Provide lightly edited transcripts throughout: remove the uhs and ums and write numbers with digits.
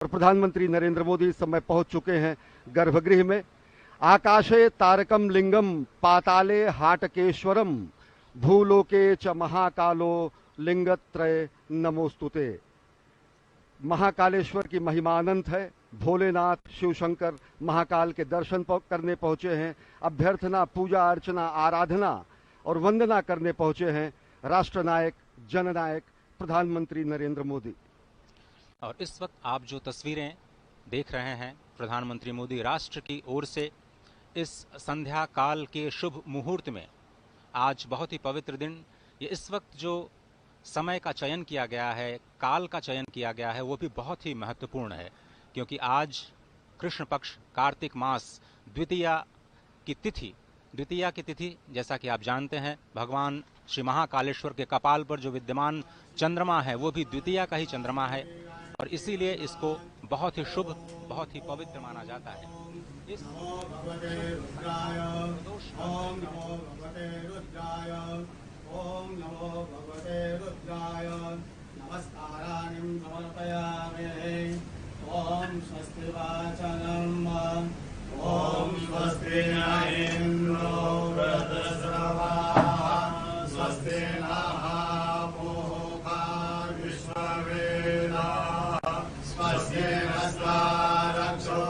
और प्रधानमंत्री नरेंद्र मोदी इस समय पहुंच चुके हैं गर्भगृह में। आकाशे तारकम लिंगम पाताले हाटकेश्वरम भूलोके च महाकालो लिंगत्रय नमोस्तुते। महाकालेश्वर की महिमा अनंत है। भोलेनाथ शिव शंकर महाकाल के दर्शन करने पहुंचे हैं। अभ्यर्थना, पूजा अर्चना, आराधना और वंदना करने पहुंचे हैं राष्ट्रनायक, जननायक प्रधानमंत्री नरेंद्र मोदी। और इस वक्त आप जो तस्वीरें देख रहे हैं, प्रधानमंत्री मोदी राष्ट्र की ओर से इस संध्या काल के शुभ मुहूर्त में, आज बहुत ही पवित्र दिन, ये इस वक्त जो समय का चयन किया गया है, काल का चयन किया गया है, वो भी बहुत ही महत्वपूर्ण है, क्योंकि आज कृष्ण पक्ष कार्तिक मास द्वितीया की तिथि, जैसा कि आप जानते हैं, भगवान श्री महाकालेश्वर के कपाल पर जो विद्यमान चंद्रमा है वो भी द्वितीया का ही चंद्रमा है, और इसीलिए इसको बहुत ही शुभ, बहुत ही पवित्र माना जाता है। इस ओम नमो भगवते रुद्राय नमस्काराणि समर्पयामि। ओम स्वस्ति वाचनम ओम स्वस्ति न इंद्रो वृद्धश्रवाः स्वस्ति नः पूषा विश्ववेदाः स्वस्ति नस्तारक्षो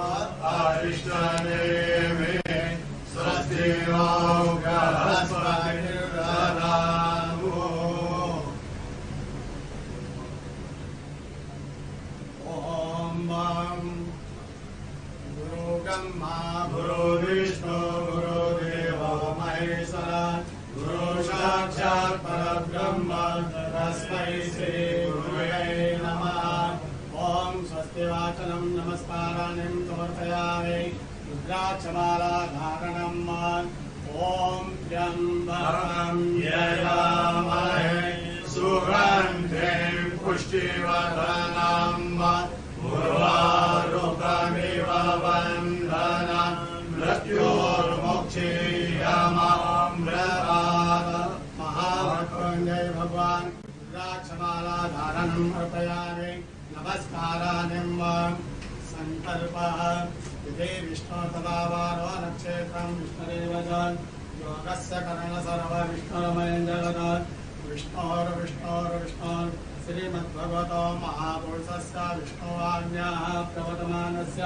अरिष्टनेमिः स्वस्ति नो बृहस्पतिर्दधातु। ब्रह्मा गुरु विष्णु गुरु देवो महेश्वर गुरु साक्षात् परब्रह्म तस्मै श्री गुरवे नमः। ओम स्वस्ति वाचनम नमस्काराणि समर्पयामि। रुद्राक्षमाला धारणम् ओम त्र्यंबकं यजामहे सुगन्धिं पुष्टिवर्धनम् उर्वारुकमिव वन्दनं मृत्योर्मुक्षीयमामृतात्। महामृत्युंजय भगवान रुद्राक्षमाला धारणम् अर्पयामि। नमस्काराणि संकल्पः विधे विष्णु तदावारो नक्षत्रं विष्णुरेव योगस्य करण सर्व विष्णुरमयं जगत् विष्णोर्विष्णोर्विष्णोर् श्रीमद्भगवतो महापुरुषस्य विष्णुवाज्ञाः प्रवर्तमानस्य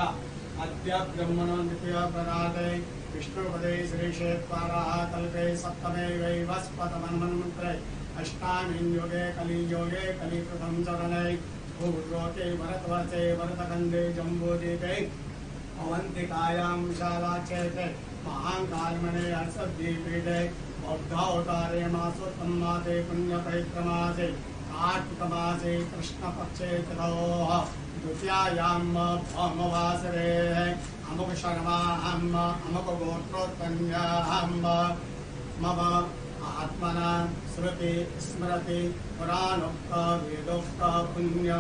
अद्य ब्रह्मणो द्वितीयप्रदाते विष्णुपदे श्रीक्षेत्राः कल्पे सप्तमे वैवस्पतमन्वन्मन्त्रे अष्टामीं योगे कलियोगे कलिकृतं चरणे भूलोके भरतवर्षे भरतखण्डे जम्बूद्वीपे अवन्तिकायां विशालाक्षेत्रे महाकालमणे हर्षद्वीपीठे बौद्धावतारे मासोत्तम मासे पुण्यपवित्रमासे कार्तिकमासे कृष्णपक्षे चतुर्थ द्वितीयायां भौमवासरे अमुकशर्माहम् अमुकगोत्रोत्पन्नाहम् मम आत्मना श्रुति स्मृति पुराणोक्त वेदोक्त पुण्य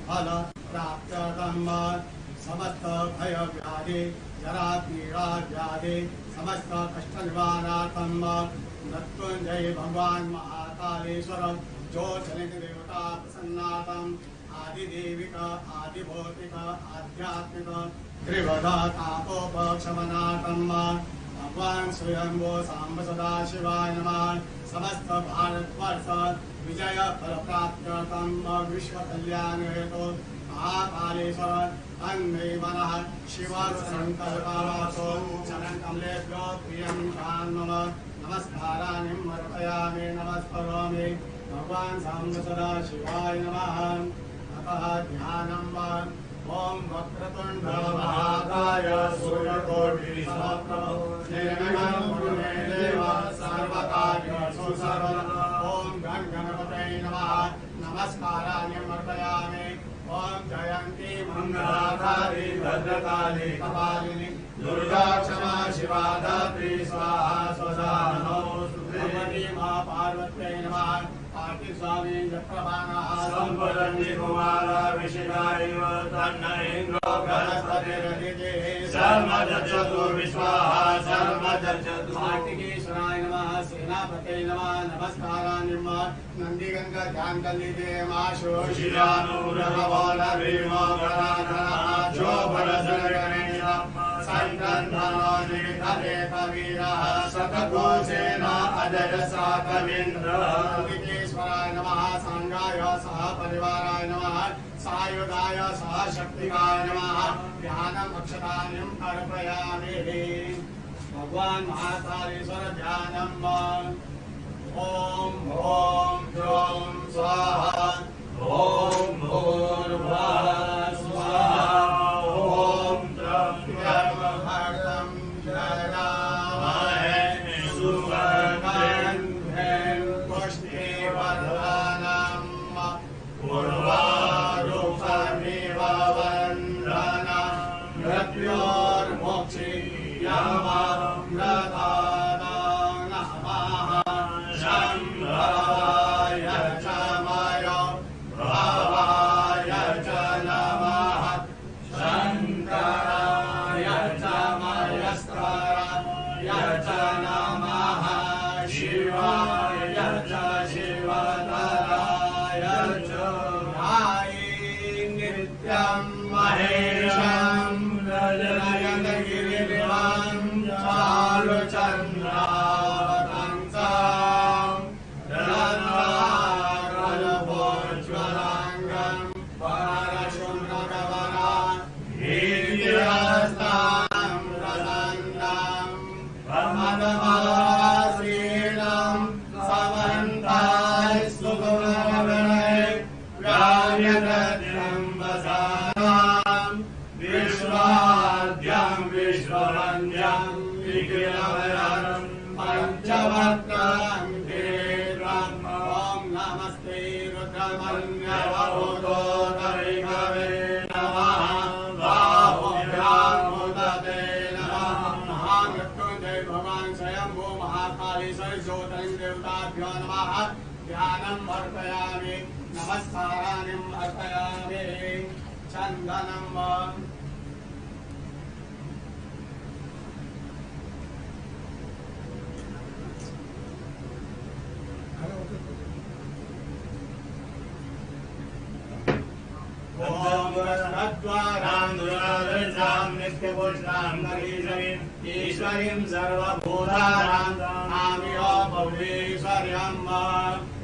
फल प्राप्त्यर्थं समस्त भय व्याधि जरा पीड़ा व्याधि समस्त कष्ट निवारणार्थं मृत्युंजय भगवान महाकालेश्वर जो चलित देवता प्रसन्नातम आदिदेविक आदिभौतिक आध्यात्मिक त्रिवधा तापोपशमनार्थं भगवान स्वयंभो सांब सदाशिवाय नमः। समस्त भारतवर्ष विजय फल प्राप्त्यर्थं विश्व कल्याण हेतु महाकालेश्वर तन्मे मनः शिव संकल्पवासो चरण कमलेभ्यो प्रियं मम नमस्काराणि अर्पयामि। नमस्करोमि भगवान सांब सदाशिवाय नमः। अतः ध्यानं ओम वक्रतुंड महाकाय सूर्यकोटि समप्रभ निर्विघ्नं कुरु मे देव सर्वकार्येषु सर्वदा। ओम गण गणपतये नमः। नमस्काराणि अर्पयामि। ओम जयंती मंगलाकारि भद्रकाली कपालिनी दुर्गा क्षमा शिवा धात्री स्वाहा स्वधा नमोस्तुते। भगवती मां पार्वत्यै नमः। कार्तिक स्वामी जप्रभानः संपदन्ति कुमार विशिखाइव तन्न इंद्रो बृहस्पतिर्दिते सर्वजर्जतु विश्वाः सर्वजर्जतु। कार्तिकेश्वराय नमः। गणपते नमः नमस्काराणि नंदीगंगा ध्यान कर लीजिए माशो शिवानुरभवनभीमो गणाधनाचो भरसगणेश संकंधनानिधरे कवीरः शतकोशेन अजय साकवीन्द्रः विघ्नेश्वराय नमः सांगाय सह परिवाराय नमः सायुधाय सह शक्तिकाय नमः ध्यानम् अक्षतानिं अर्पयामि भगवान् महाकालेश्वर ध्यानम् ओम ओम ह्रौं स्वाहा ओम भूर्भुवः स्वाहा ओम त्र्यम्बकं यजामहे सुगन्धिं पुष्टिवर्धनम् उर्वारुकमिव वन्दनं मृत्योर्मुक्षीयमामृतानां नमः शम्भवाय च मयो भवाय च नमः शङ्कराय च मयस्कराय च नमः शिवाय च शिवतराय च नित्यं महेशं रजनगिरिं चारुचन्द्रावतंसं रत्नाकरभोज्ज्वलाङ्गं परशुभगवनं हीर्यस्तां रसन्नं प्रमदमासीनं समन्ताय सुगुणगणै व्यायद्रं वसानां विश्वाद्यं विश्ववन्द्यं विग्रहणं पंचवक्त्रं वेदं ॐ नमस्ते रुद्रमन्यवभूतोदरिकवे नमः बाहुभ्यां मुदते नमः महामृत्युञ्जय भगवान् स्वयंभू महाकालेश्वर ज्योतिर्देवताभ्यो नमः ध्यानम् अर्पयामि नमस्काराणिम् अर्पयामि चन्दनम् ईश्वरीं सर्वभूतानां नामियो भुवनेश्वर्यं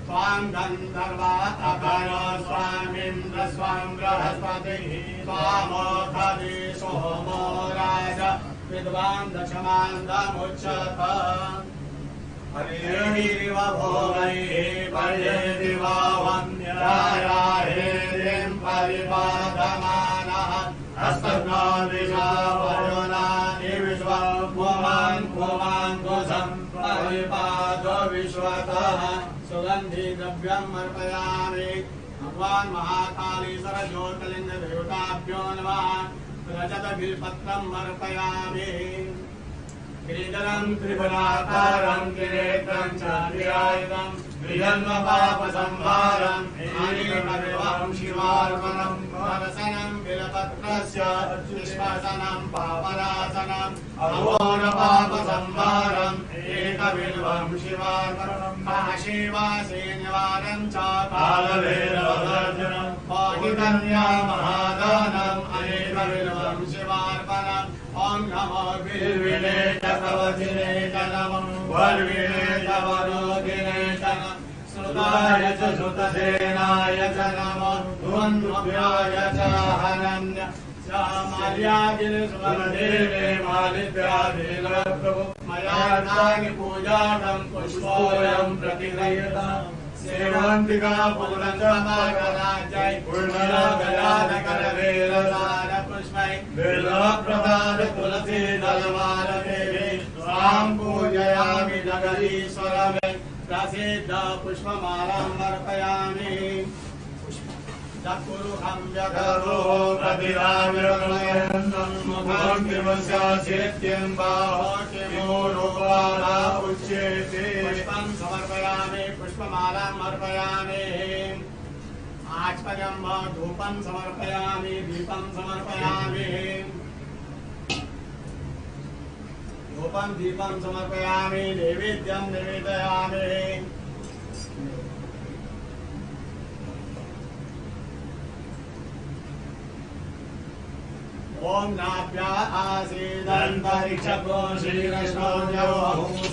स्वां गन्धर्वात्मनो स्वामिन्द्र स्वां बृहस्पतिः स्वामोऽधि सोमो राज विद्वान् दशमान्दमुच्यत हरिरिव भोगैः पर्येदिव वन्द्यायाहेरिं परिपादमानः हस्तघ्नो दिशा वरुणानि विश्वं पुमाङ्कुशं परिपादो विश्वतः सुगन्धि द्रव्यम् अर्पयामि भगवान् महाकालेश्वर ज्योतिर्लिङ्ग देवताभ्यो नमः रजत बिल्पत्रम् अर्पयामि श्रीधरं त्रिभुवनाकारं त्रिनेत्रं चान्द्रियायुधं द्विजन्मपापसंहारं नीलकण्ठं शिवार्पणं वरसनं बिल्पत्रस्य विश्वसनं पापनाशनं अघोरपापसंहारं एकबिल्वं शिवार्पणं काशीवासे निवारणं च कालभैरवदर्शनं कोटिकन्या महादानम् अनेकबिल्वं शिवार्पणम् ॐ नमो बिल्विने च कवचिने च नमो वर्विणे च वरोधिने च नमः सुताय च सुतसेनाय च नमो ध्वन्द्वभ्याय च हनन्य श्यामाल्यागिरिस्वरदेवे मालिद्याभिलप्रभु मया नागि पूजातं पुष्पोऽयं प्रतिगृह्यताम् सेवन्तिका पूर्णचमाकराजय पूर्णरागराधकरवेलदान पुष्पै बिल्वप्रदान तुलसी दलमालदेवी स्वां पूजयामि जगदीश्वरमे प्रसिद्ध पुष्पमालाम् अर्पयामि चक्षुरुहं जगरो प्रतिरामिरमयन्तं मुखं किमस्यास्येत्यं बाहो किमोरुपादा उच्यते पुष्पं समर्पयामि पुष्पमालाम् अर्पयामि आचमनं धूपं समर्पयामि दीपं समर्पयामि धूपं दीपं समर्पयामि नैवेद्यं निवेदयामि ओम नाभ्या आसीदन्तरिक्षको श्रीकृष्णो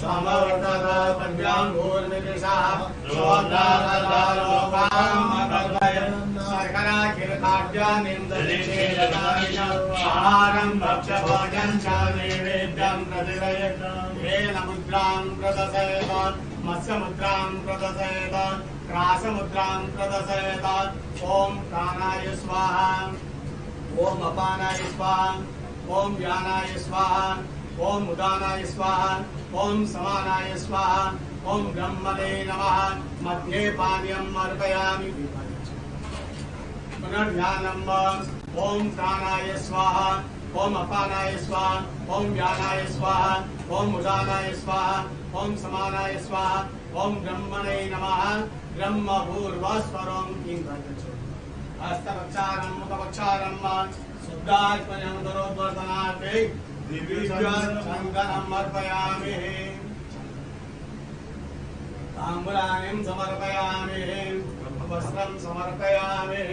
समवर्तत पद्याङ्गूर्मिदृशः शोधालोकामकल्पयन् शर्करा आहारं भक्ष्यभोजनं च नैवेद्यं प्रतिदयत् येन मुद्रां प्रदर्शयत मत्स्यमुद्रां प्रदर्शयत क्रासमुद्रां प्रदर्शयत ओम प्राणाय स्वाहा ओम अपानाय स्वाहा ओम व्यानाय स्वाहा ओम उदानाय स्वाहा ओम समानाय स्वाहा ओम ब्रह्मणे नमः मध्ये पानीयम् अर्पयामि पुनर्ध्यानम् ओम प्राणाय स्वाहा ओम अपानाय स्वाहा ओम व्यानाय स्वाहा ओम उदानाय स्वाहा ओम समानाय स्वाहा ओम ब्रह्मणे नमः ब्रह्मभूर्वस्वरं किं हस्तपक्षारं मुखपक्षारं शुद्धात्मनं दरोद्वर्तनार्थे दिव्यचन्दनम् अर्पयामि ताम्बूलानि समर्पयामि वस्त्रं समर्पयामि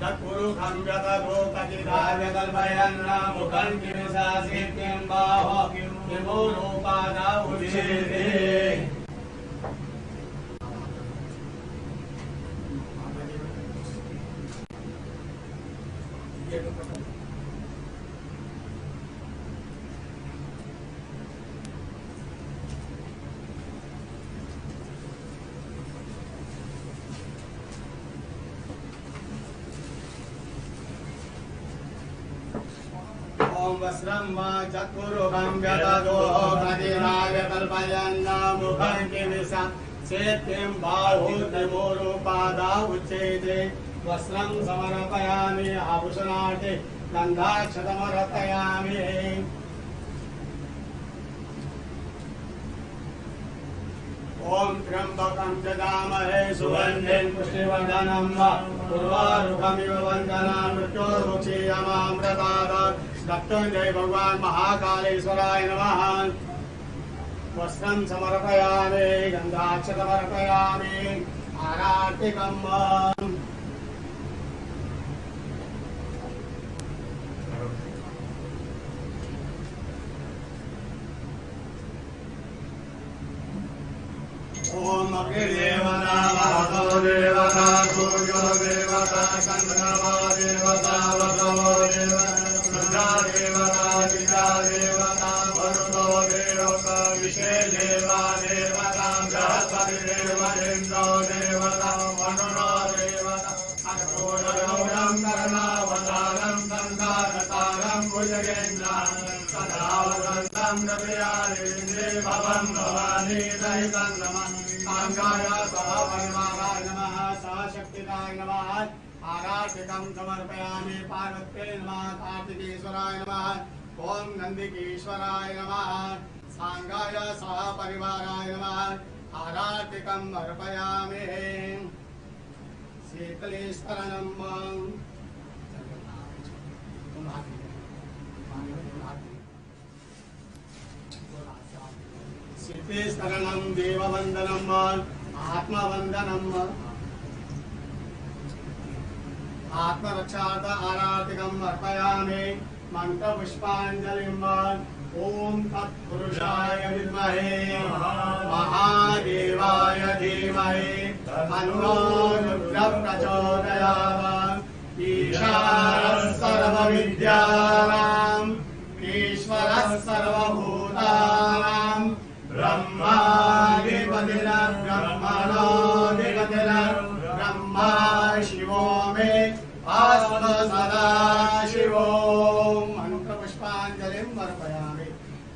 तत्पुरुषं व्यततो कथिताव्यकल्पयन् मुखं किमिशासीत्यं बाहो किमो रूपादा उच्यते ओम वस्त्रं वा चतुर्भुजं व्यततो कथिताव्यकल्पयन् मुखं किमिशासीत्यं बाहो किमो रूपादा उच्यते वस्त्रं समर्पयामि आभूषणार्थे गन्धाक्षतमर्पयामि ओम त्र्यंबकं यजामहे सुगन्धिं पुष्टिवर्धनं उर्वारुकमिव वन्दनान् मृत्योर्मुक्षीयमामृतात् मृत्युञ्जय भगवान् महाकालेश्वराय नमः वस्त्रं समर्पयामि गन्धाक्षतमर्पयामि आरार्तिकम् ओम अग्निदेवता वातो देवता सूर्यो देवता चन्द्रमा देवता वसवो देवता रुद्रा देवता दिशा देवता वरुणो देवता विषे देवा देवता बृहस्पति देव इन्द्रो देवता वरुणो देवता अग्निहोत्रं कर्णावतारं संसारतारं भुजगेन्द्रं सदावदन्तं नव्यादेवे भवं भवानी सहितं नमः सांगाय सहपरिवाराय नमः सहशक्तिदाय नमः आराधिकं समर्पयामि पार्वत्यै नमः कार्तिकेश्वराय नमः ओम नंदिकेश्वराय नमः सांगाय सहपरिवाराय नमः आराधिकं अर्पयामि शीतलेश्वरनं शीतेश्वरनं देववन्दनम् आत्मवन्दनम् आत्मरक्षार्थ आराधिकम् अर्पयामि मन्त्रपुष्पाञ्जलिम् ओम तत्पुरुषाय विद्महे महादेवाय धीमहि तन्नो रुद्रः प्रचोदयात् ईशानः सर्वविद्यानाम् ईश्वरः सर्वभूतानां ब्रह्माधिपतिर्ब्रह्मणोऽधिपतिर् ब्रह्मा शिवो मे अस्तु सदा शिवो मंत्रपुष्पाञ्जलिम् अर्पयामि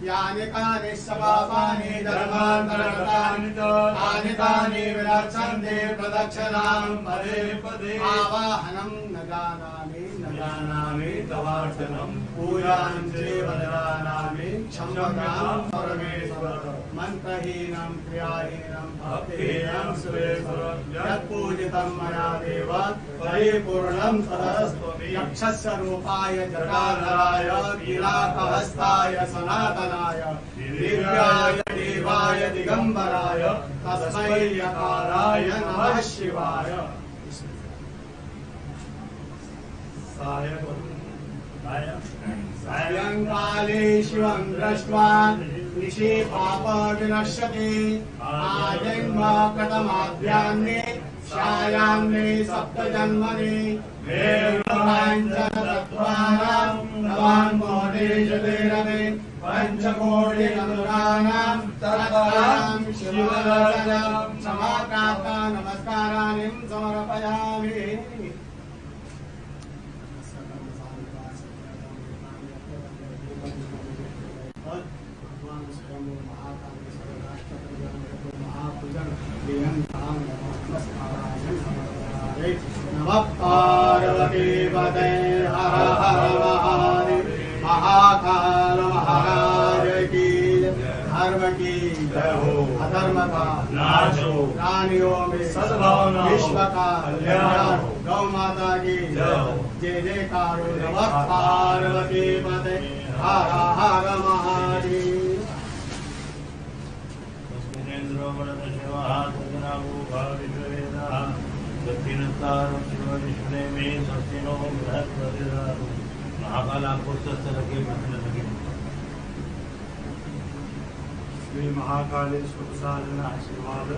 यानि कानि पापानि धर्मान्तरकृतानि तानि तानि विनश्यन्ति प्रदक्षिणां पदे पदे आवाहनं न जानामि न जानामि तवार्चनम् पूजां चैव जानामि क्षम्यतां परमेश्वर मन्त्रहीनं क्रियाहीनं भक्तिहीनं सुरेश्वर यत्पूजितं मया देव परिपूर्णं तदस्तु यक्षस्य रूपाय जटाधराय नीलाकहस्ताय सनातनाय दिव्याय देवाय दिगंबराय तस्मै यकाराय नमः शिवाय। सायंकाले शिवं दृष्ट्वा निशि पाप विनश्यति आजन्म कथमाध्यान्ने छायान्ने सप्तजन्मनि वेदाञ्चतत्त्वानां नवान् मोदेशतेरवे पंचकोटिनमूनानां तत्त्वानां शिवदर्शनं समाकाता नमस्काराणि समर्पयामि। नमः पार्वती पते हर हर महादेव महाकाल महाराज की धर्म की जय हो अधर्म का नाश हो प्राणियों में सद्भावना विश्व का कल्याण हो गौ माता की जय हो जय जयकार हो। नमः पार्वती पते हर हर महादेव। श्री महाकालेश्वर साधन आशीर्वाद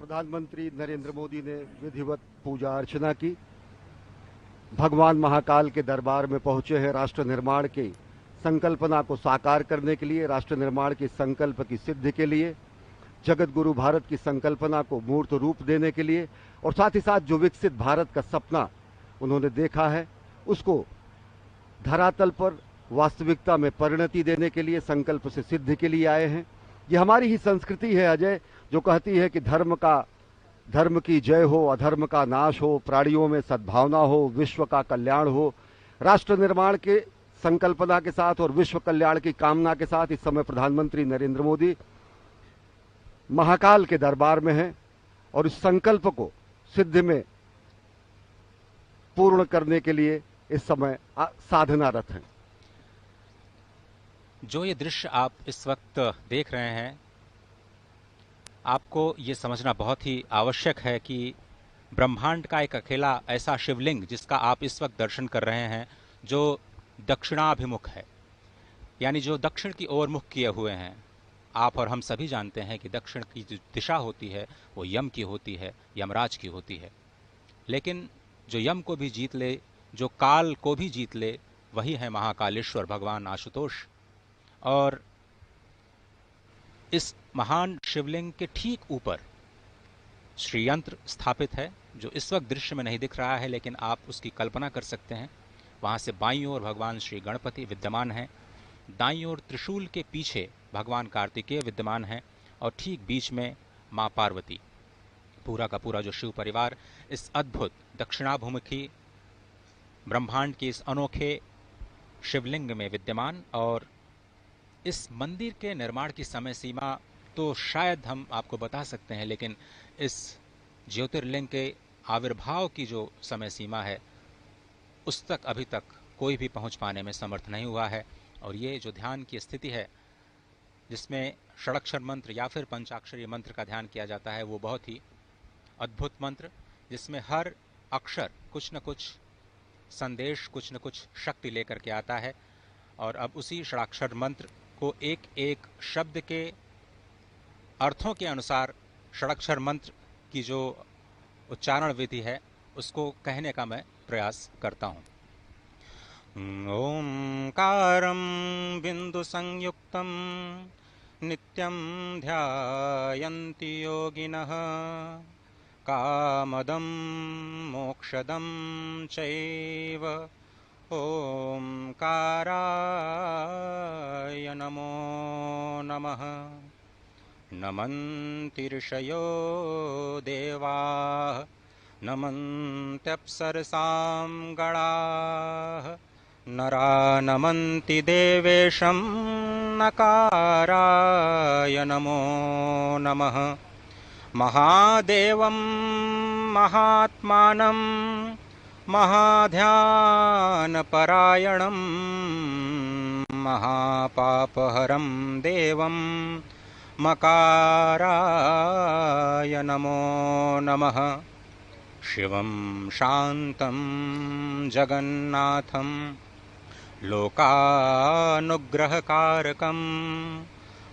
प्रधानमंत्री नरेंद्र मोदी ने विधिवत पूजा अर्चना की। भगवान महाकाल के दरबार में पहुंचे हैं राष्ट्र निर्माण की संकल्पना को साकार करने के लिए, राष्ट्र निर्माण के संकल्प की सिद्धि के लिए, जगत गुरु भारत की संकल्पना को मूर्त रूप देने के लिए और साथ ही साथ जो विकसित भारत का सपना उन्होंने देखा है उसको धरातल पर वास्तविकता में परिणति देने के लिए, संकल्प से सिद्धि के लिए आए हैं। ये हमारी ही संस्कृति है अजय, जो कहती है कि धर्म की जय हो, अधर्म का नाश हो, प्राणियों में सद्भावना हो, विश्व का कल्याण हो। राष्ट्र निर्माण के संकल्पना के साथ और विश्व कल्याण की कामना के साथ इस समय प्रधानमंत्री नरेंद्र मोदी महाकाल के दरबार में हैं और इस संकल्प को सिद्धि में पूर्ण करने के लिए इस समय साधनारत हैं। जो ये दृश्य आप इस वक्त देख रहे हैं, आपको ये समझना बहुत ही आवश्यक है कि ब्रह्मांड का एक अकेला ऐसा शिवलिंग जिसका आप इस वक्त दर्शन कर रहे हैं, जो दक्षिणाभिमुख है, यानी जो दक्षिण की ओर मुख किए हुए हैं। आप और हम सभी जानते हैं कि दक्षिण की जो दिशा होती है वो यम की होती है, यमराज की होती है। लेकिन जो यम को भी जीत ले, जो काल को भी जीत ले, वही है महाकालेश्वर भगवान आशुतोष। और इस महान शिवलिंग के ठीक ऊपर श्रीयंत्र स्थापित है, जो इस वक्त दृश्य में नहीं दिख रहा है, लेकिन आप उसकी कल्पना कर सकते हैं। वहां से बाईं ओर भगवान श्री गणपति विद्यमान हैं, दाईं ओर त्रिशूल के पीछे भगवान कार्तिकेय विद्यमान हैं और ठीक बीच में मां पार्वती। पूरा का पूरा जो शिव परिवार इस अद्भुत दक्षिणाभिमुखी ब्रह्मांड के इस अनोखे शिवलिंग में विद्यमान। और इस मंदिर के निर्माण की समय सीमा तो शायद हम आपको बता सकते हैं, लेकिन इस ज्योतिर्लिंग के आविर्भाव की जो समय सीमा है उस तक अभी तक कोई भी पहुंच पाने में समर्थ नहीं हुआ है। और ये जो ध्यान की स्थिति है जिसमें षडक्षर मंत्र या फिर पंचाक्षरी मंत्र का ध्यान किया जाता है, वो बहुत ही अद्भुत मंत्र, जिसमें हर अक्षर कुछ न कुछ संदेश, कुछ न कुछ शक्ति लेकर के आता है। और अब उसी षडाक्षर मंत्र को एक एक शब्द के अर्थों के अनुसार षडाक्षर मंत्र की जो उच्चारण विधि है उसको कहने का मैं प्रयास करता हूँ। ओंकारं बिंदु संयुक्तं नित्यं ध्यायन्ति योगिनः कामदं मोक्षदं चैव ओंकाराय नमो नमः। नमन्ति ऋषयो देवाः नमन्त्यप्सरसां गणाः नरा नमन्ति देवेशं नकाराय नमो नमः। महादेवं महात्मानं महाध्यानपरायणं महापापहरं देवं मकाराय नमो नमः। शिवं शान्तं जगन्नाथं लोकानुग्रहकारकं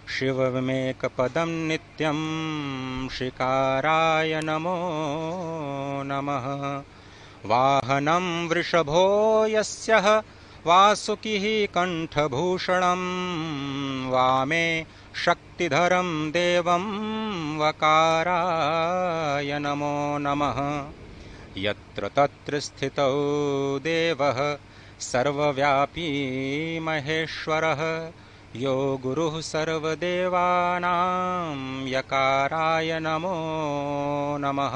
शिवमेकपदं नित्यं शिकाराय नमो नमः। वाहनं वृषभो यस्यः वासुकिः कण्ठभूषणं वामे शक्तिधरं देवं वकाराय नमो नमः। यत्र तत्र स्थितौ देवः सर्वव्यापी महेश्वरः यो गुरुः सर्वदेवानां यकाराय नमो नमः।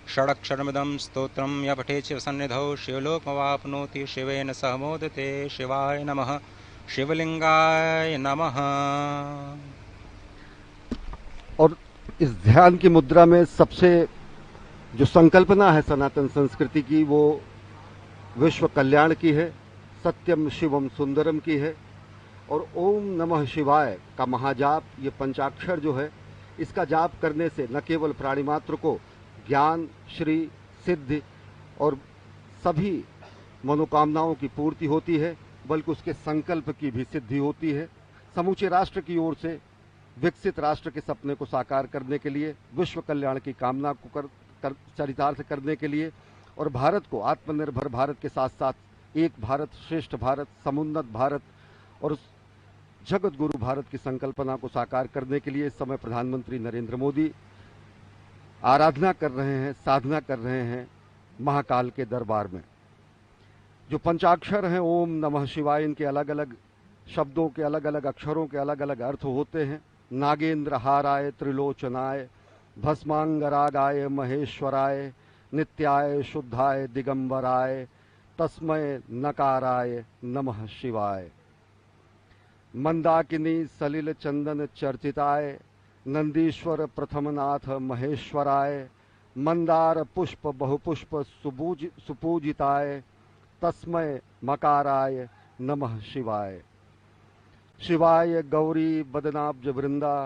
षडक्षरमिदं स्तोत्रं य पठेत् शिवसन्निधौ शिवलोकमवाप्नोति शिवेन सह मोदते। शिवाय नमः। शिवलिंगाय नमः। और इस ध्यान की मुद्रा में सबसे जो संकल्पना है सनातन संस्कृति की वो विश्व कल्याण की है, सत्यम शिवम सुंदरम की है। और ओम नमः शिवाय का महाजाप, ये पंचाक्षर जो है, इसका जाप करने से न केवल प्राणी मात्र को ज्ञान, श्री, सिद्धि और सभी मनोकामनाओं की पूर्ति होती है, बल्कि उसके संकल्प की भी सिद्धि होती है। समूचे राष्ट्र की ओर से विकसित राष्ट्र के सपने को साकार करने के लिए, विश्व कल्याण की कामना को चरितार्थ करने के लिए और भारत को आत्मनिर्भर भारत के साथ साथ एक भारत श्रेष्ठ भारत, समुन्नत भारत और जगत गुरु भारत की संकल्पना को साकार करने के लिए इस समय प्रधानमंत्री नरेंद्र मोदी आराधना कर रहे हैं, साधना कर रहे हैं महाकाल के दरबार में। जो पंचाक्षर हैं ओम नमः शिवाय, इनके अलग अलग शब्दों के अलग अलग अक्षरों के अलग अलग अर्थ होते हैं। नागेंद्र हाराय त्रिलोचनाय भस्मांगरागाय महेश्वराय नित्याय शुद्धाय दिगंबराय तस्मय नकाराय नमः शिवाय। मंदाकिनी सलिल चंदन चर्चिताय नंदीश्वर प्रथमनाथ महेश्वराय मंदार पुष्प बहुपुष्प सुपूजिताय तस्मय मकाराय नमः शिवाय। शिवाय गौरी बदनाब्ज वृंदा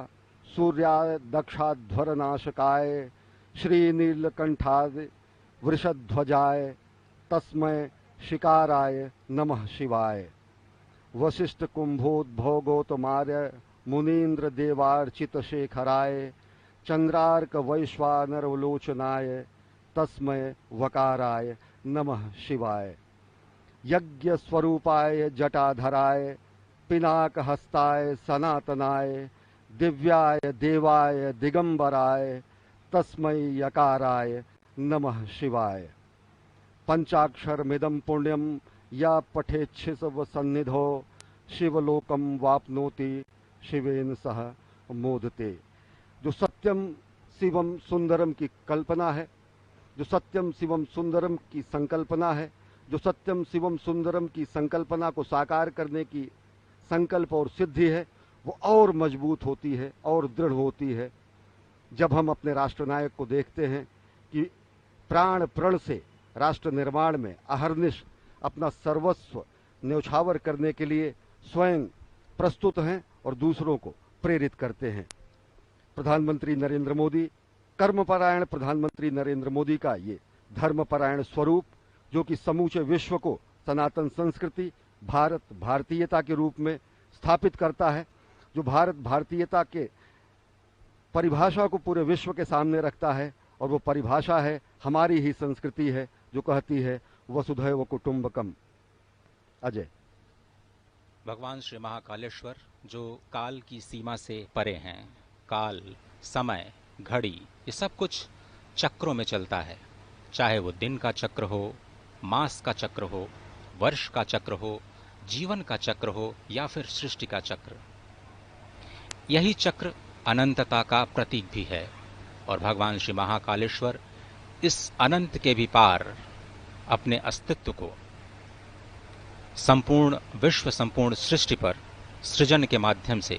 सूर्याय दक्षाध्वर नाशकाय श्रीनीलकंठाय वृषध्वजाय तस्मय शिकाराय नमः शिवाय। वशिष्ठ कुंभोद्भव गौतमार्य मुनीन्द्र देवार्चित शेखराय चंद्रार्क वैश्वानरवलोचनाय तस्मय वकाराय नमः शिवाय। यज्ञ स्वरूपाय जटाधराय पिनाक हस्ताय सनातनाय दिव्याय देवाय दिगंबराय तस्मै यकाराय नमः शिवाय। पंचाक्षरमिदं पुण्यं या पठेच्छिव सन्निधो शिवलोकम वाप्नोति शिवेन सह मोदते। जो सत्यम शिवम सुंदरम की कल्पना है, जो सत्यम शिवम सुंदरम की संकल्पना है, जो सत्यम शिवम सुंदरम की संकल्पना को साकार करने की संकल्प और सिद्धि है, वो और मजबूत होती है और दृढ़ होती है जब हम अपने राष्ट्रनायक को देखते हैं कि प्राण प्रण से राष्ट्र निर्माण में अहर्निश अपना सर्वस्व न्यौछावर करने के लिए स्वयं प्रस्तुत हैं और दूसरों को प्रेरित करते हैं। प्रधानमंत्री नरेंद्र मोदी, कर्मपरायण प्रधानमंत्री नरेंद्र मोदी का ये धर्मपरायण स्वरूप, जो कि समूचे विश्व को सनातन संस्कृति, भारत भारतीयता के रूप में स्थापित करता है, जो भारत भारतीयता के परिभाषा को पूरे विश्व के सामने रखता है। और वो परिभाषा है, हमारी ही संस्कृति है, जो कहती है वसुधैव कुटुंबकम। अजय। भगवान श्री महाकालेश्वर जो काल की सीमा से परे हैं, काल, समय, घड़ी, ये सब कुछ चक्रों में चलता है। चाहे वो दिन का चक्र हो, मास का चक्र हो, वर्ष का चक्र हो, जीवन का चक्र हो या फिर सृष्टि का चक्र। यही चक्र अनंतता का प्रतीक भी है और भगवान श्री महाकालेश्वर इस अनंत के भी पार अपने अस्तित्व को संपूर्ण विश्व, संपूर्ण सृष्टि पर सृजन के माध्यम से,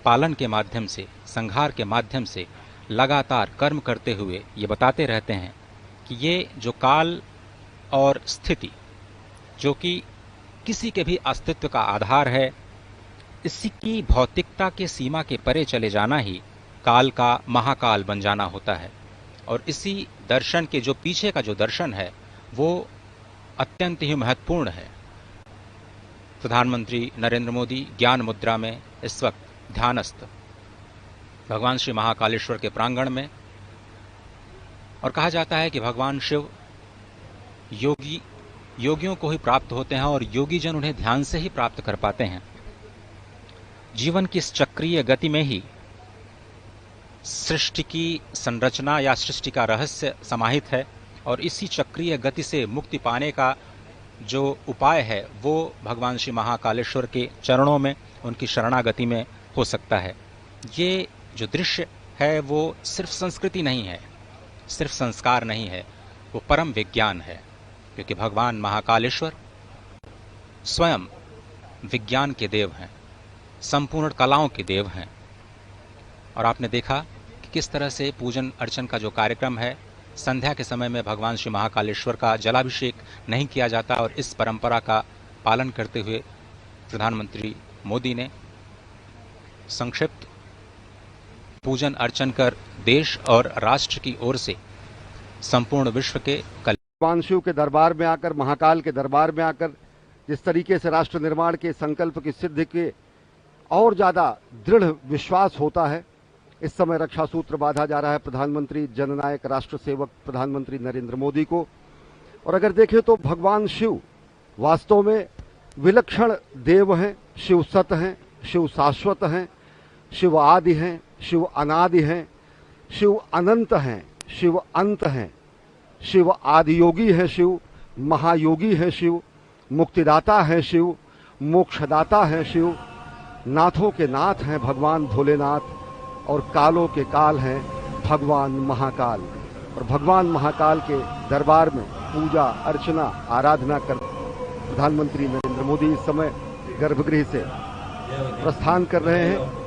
पालन के माध्यम से, संहार के माध्यम से लगातार कर्म करते हुए ये बताते रहते हैं कि ये जो काल और स्थिति, जो कि किसी के भी अस्तित्व का आधार है, इसी की भौतिकता के सीमा के परे चले जाना ही काल का महाकाल बन जाना होता है। और इसी दर्शन के जो पीछे का जो दर्शन है वो अत्यंत ही महत्वपूर्ण है। प्रधानमंत्री नरेंद्र मोदी ज्ञान मुद्रा में इस वक्त ध्यानस्थ भगवान श्री महाकालेश्वर के प्रांगण में, और कहा जाता है कि भगवान शिव योगियों को ही प्राप्त होते हैं और योगी जन उन्हें ध्यान से ही प्राप्त कर पाते हैं। जीवन की इस चक्रीय गति में ही सृष्टि की संरचना या सृष्टि का रहस्य समाहित है और इसी चक्रीय गति से मुक्ति पाने का जो उपाय है वो भगवान श्री महाकालेश्वर के चरणों में, उनकी शरणागति में हो सकता है। ये जो दृश्य है वो सिर्फ संस्कृति नहीं है, सिर्फ संस्कार नहीं है, वो परम विज्ञान है, क्योंकि भगवान महाकालेश्वर स्वयं विज्ञान के देव हैं, संपूर्ण कलाओं के देव हैं। और आपने देखा कि किस तरह से पूजन अर्चन का जो कार्यक्रम है, संध्या के समय में भगवान श्री महाकालेश्वर का जलाभिषेक नहीं किया जाता और इस परंपरा का पालन करते हुए प्रधानमंत्री मोदी ने संक्षिप्त पूजन अर्चन कर देश और राष्ट्र की ओर से संपूर्ण विश्व के भगवान शिव के दरबार में आकर, महाकाल के दरबार में आकर जिस तरीके से राष्ट्र निर्माण के संकल्प की सिद्धि के और ज्यादा दृढ़ विश्वास होता है। इस समय रक्षा सूत्र बांधा जा रहा है प्रधानमंत्री, जननायक, राष्ट्र सेवक प्रधानमंत्री नरेंद्र मोदी को। और अगर देखें तो भगवान शिव वास्तव में विलक्षण देव हैं, शिव सत हैं, शिव शाश्वत हैं, शिव आदि हैं, शिव अनादि हैं, शिव अनंत हैं, शिव अंत हैं, शिव आदियोगी है, शिव महायोगी है, शिव मुक्तिदाता है, शिव मोक्षदाता है, शिव नाथों के नाथ हैं भगवान भोलेनाथ, और कालों के काल हैं भगवान महाकाल। और भगवान महाकाल के दरबार में पूजा अर्चना आराधना कर प्रधानमंत्री नरेंद्र मोदी इस समय गर्भगृह से प्रस्थान कर रहे हैं।